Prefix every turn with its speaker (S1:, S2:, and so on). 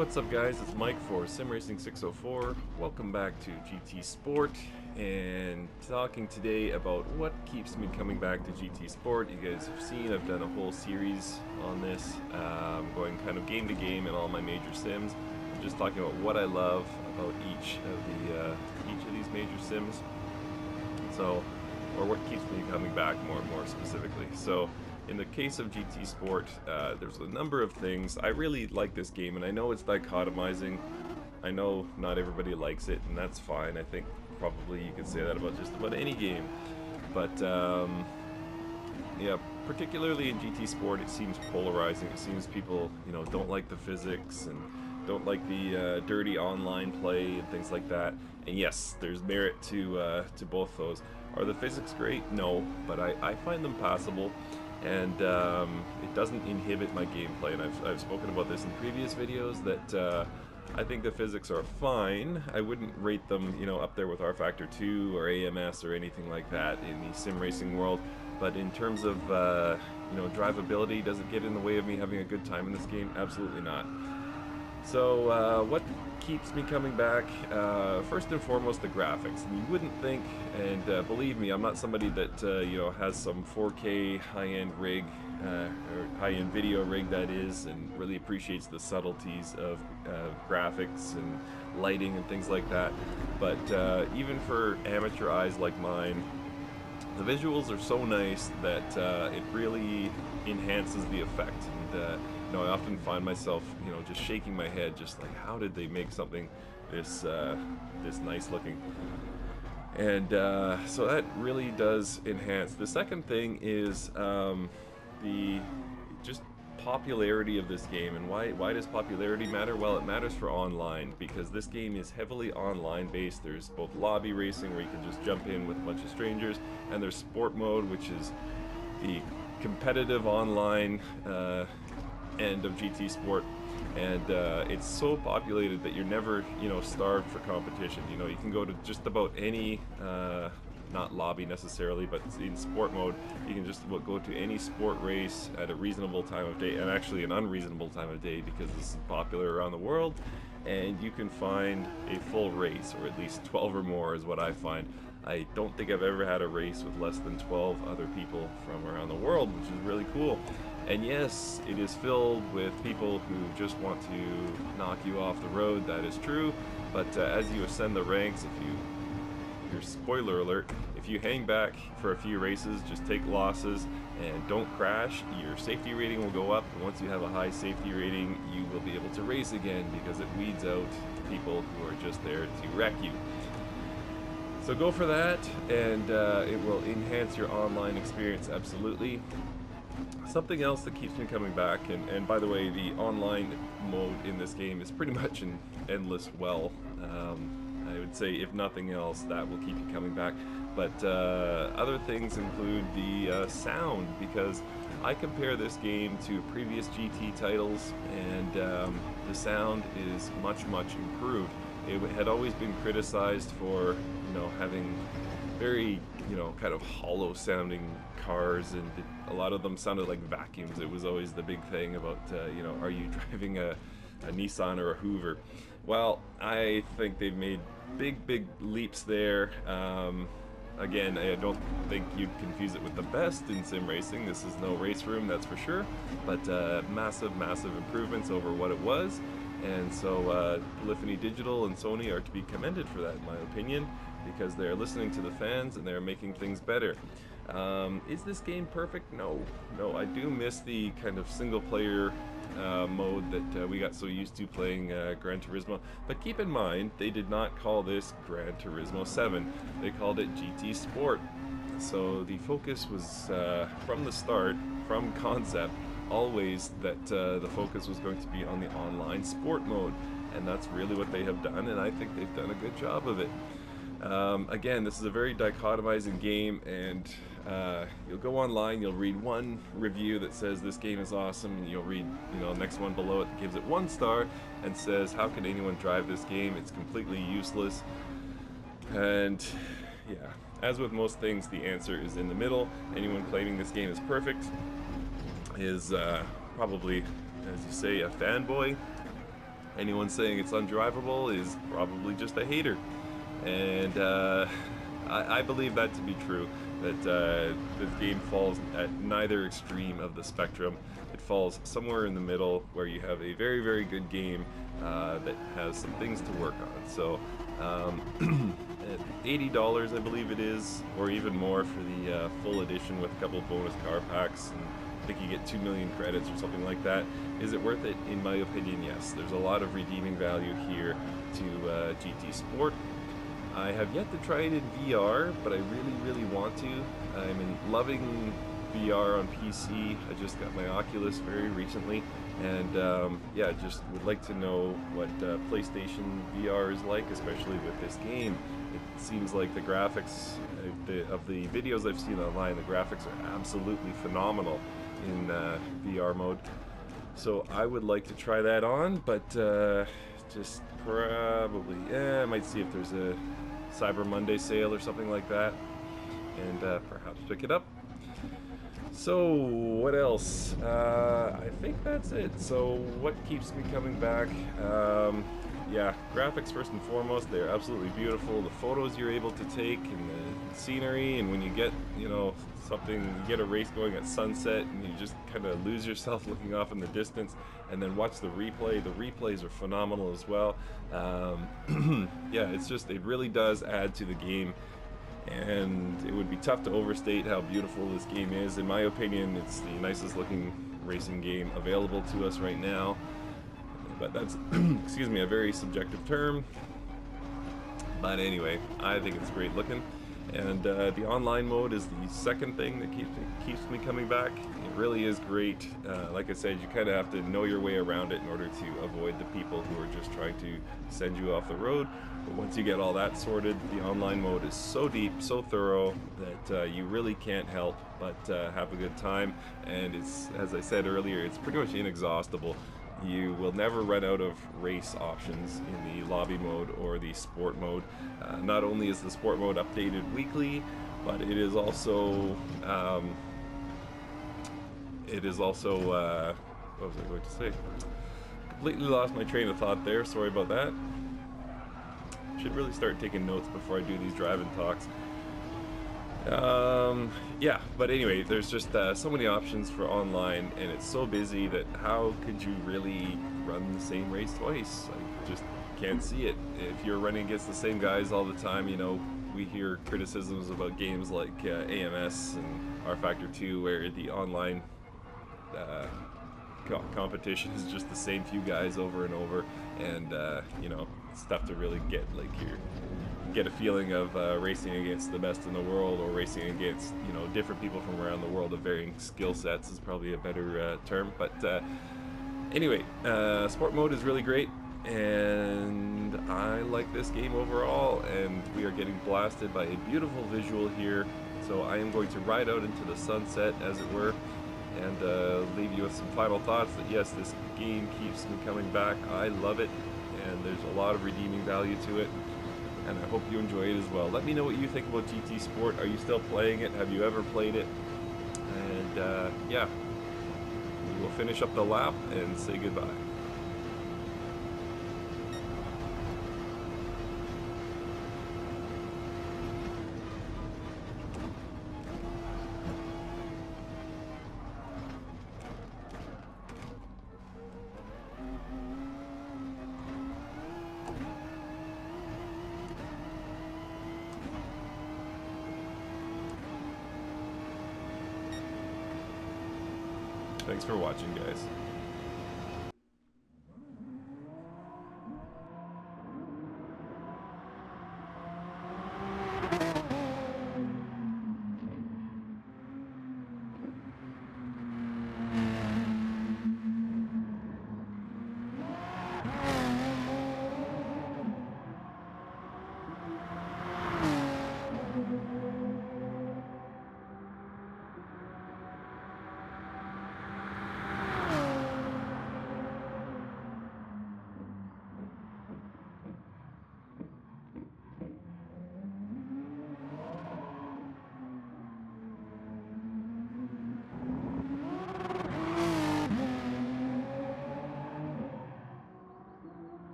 S1: What's up guys, it's Mike for Sim Racing 604. Welcome back to GT Sport, and talking today about what keeps me coming back to GT Sport. You guys have seen I've done a whole series on this, going kind of game to game in all my major sims. I'm just talking about what I love about each of these major sims. So, or what keeps me coming back more specifically. So, in the case of GT Sport, there's a number of things. I really like this game, and I know it's dichotomizing. I know not everybody likes it, and that's fine. I think probably you could say that about just about any game. But, yeah, particularly in GT Sport, it seems polarizing. It seems people, don't like the physics and don't like the dirty online play and things like that. And yes, there's merit to both those. Are the physics great? No, but I find them passable. And it doesn't inhibit my gameplay, and I've spoken about this in previous videos that I think the physics are fine. I wouldn't rate them, up there with R Factor 2 or AMS or anything like that in the sim racing world. But in terms of drivability, does it get in the way of me having a good time in this game? Absolutely not. So what keeps me coming back? First and foremost, the graphics. And you wouldn't think, and believe me, I'm not somebody that has some 4K high-end rig or high-end video rig, that is, and really appreciates the subtleties of graphics and lighting and things like that. But even for amateur eyes like mine, the visuals are so nice that it really enhances the effect. And I often find myself, just shaking my head, just like, how did they make something this nice looking? And so that really does enhance. The second thing is the just popularity of this game. And why does popularity matter? Well, it matters for online, because this game is heavily online based. There's both lobby racing, where you can just jump in with a bunch of strangers, and there's sport mode, which is the competitive online end of GT Sport. And it's so populated that you're never, starved for competition. You can go to just about any, not lobby necessarily, but in sport mode, you can just go to any sport race at a reasonable time of day, and actually an unreasonable time of day, because this is popular around the world, and you can find a full race, or at least 12 or more is what I find. I don't think I've ever had a race with less than 12 other people from around the world, which is really cool. And yes, it is filled with people who just want to knock you off the road. That is true. But as you ascend the ranks, your spoiler alert, if you hang back for a few races, just take losses and don't crash, your safety rating will go up. And once you have a high safety rating, you will be able to race again, because it weeds out people who are just there to wreck you. So go for that, and it will enhance your online experience, absolutely. Something else that keeps me coming back, and by the way, the online mode in this game is pretty much an endless well. I would say, if nothing else, that will keep you coming back. But other things include the sound, because I compare this game to previous GT titles, and the sound is much improved. It had always been criticized for, having very, kind of hollow sounding cars, and a lot of them sounded like vacuums. It was always the big thing about, are you driving a Nissan or a Hoover? Well, I think they've made big leaps there. Again, I don't think you'd confuse it with the best in sim racing. This is no race room, that's for sure, but massive improvements over what it was. And so Polyphony Digital and Sony are to be commended for that, in my opinion, because they're listening to the fans and they're making things better. Is this game perfect? No, I do miss the kind of single player mode that we got so used to playing Gran Turismo. But keep in mind, they did not call this Gran Turismo 7. They called it GT Sport. So the focus was, from the start, from concept, always that the focus was going to be on the online sport mode. And that's really what they have done, and I think they've done a good job of it. Again, this is a very dichotomizing game, and you'll go online, you'll read one review that says this game is awesome, and you'll read, the next one below it that gives it 1 star and says, how can anyone drive this game? It's completely useless. And yeah, as with most things, the answer is in the middle. Anyone claiming this game is perfect is probably, as you say, a fanboy. Anyone saying it's undrivable is probably just a hater. And I believe that to be true, that the game falls at neither extreme of the spectrum. It falls somewhere in the middle where you have a very, very good game that has some things to work on. So at $80, I believe it is, or even more for the full edition with a couple of bonus car packs, and I think you get 2 million credits or something like that. Is it worth it? In my opinion, yes. There's a lot of redeeming value here to GT Sport. I have yet to try it in VR, but I really, really want to. I'm loving VR on PC. I just got my Oculus very recently, and yeah, just would like to know what PlayStation VR is like, especially with this game. It seems like the graphics of the videos I've seen online, the graphics are absolutely phenomenal in VR mode. So I would like to try that on, but just probably, I might see if there's a Cyber Monday sale or something like that, and perhaps pick it up. So what else? I think that's it. So what keeps me coming back? Yeah, graphics first and foremost. They're absolutely beautiful. The photos you're able to take and the scenery, and when you get, you know, something, you get a race going at sunset and you just kind of lose yourself looking off in the distance, and then watch the replay. The replays are phenomenal as well. Yeah, it's just, it really does add to the game, and it would be tough to overstate how beautiful this game is. In my opinion, it's the nicest looking racing game available to us right now, but that's excuse me, a very subjective term. But anyway, I think it's great looking, and the online mode is the second thing that keeps me coming back. It really is great. Like I said, you kind of have to know your way around it in order to avoid the people who are just trying to send you off the road. But once you get all that sorted, the online mode is so deep, so thorough, that you really can't help but have a good time. And it's, as I said earlier, it's pretty much inexhaustible. You will never run out of race options in the lobby mode or the sport mode. Not only is the sport mode updated weekly, but it is also what was I going to say? Completely lost my train of thought there. Sorry about that. Should really start taking notes before I do these driving talks. Yeah, but anyway, there's just so many options for online, and it's so busy that how could you really run the same race twice? I just can't see it. If you're running against the same guys all the time, you know, we hear criticisms about games like AMS and R Factor 2, where the online competition is just the same few guys over and over, and you know, it's tough to really get get a feeling of racing against the best in the world, or racing against, you know, different people from around the world of varying skill sets is probably a better term. But anyway, sport mode is really great, and I like this game overall, and we are getting blasted by a beautiful visual here. So I am going to ride out into the sunset, as it were, and leave you with some final thoughts that yes, this game keeps me coming back. I love it, and there's a lot of redeeming value to it, and I hope you enjoy it as well. Let me know what you think about GT Sport. Are you still playing it? Have you ever played it? And yeah, we will finish up the lap and say goodbye. Thanks for watching, guys.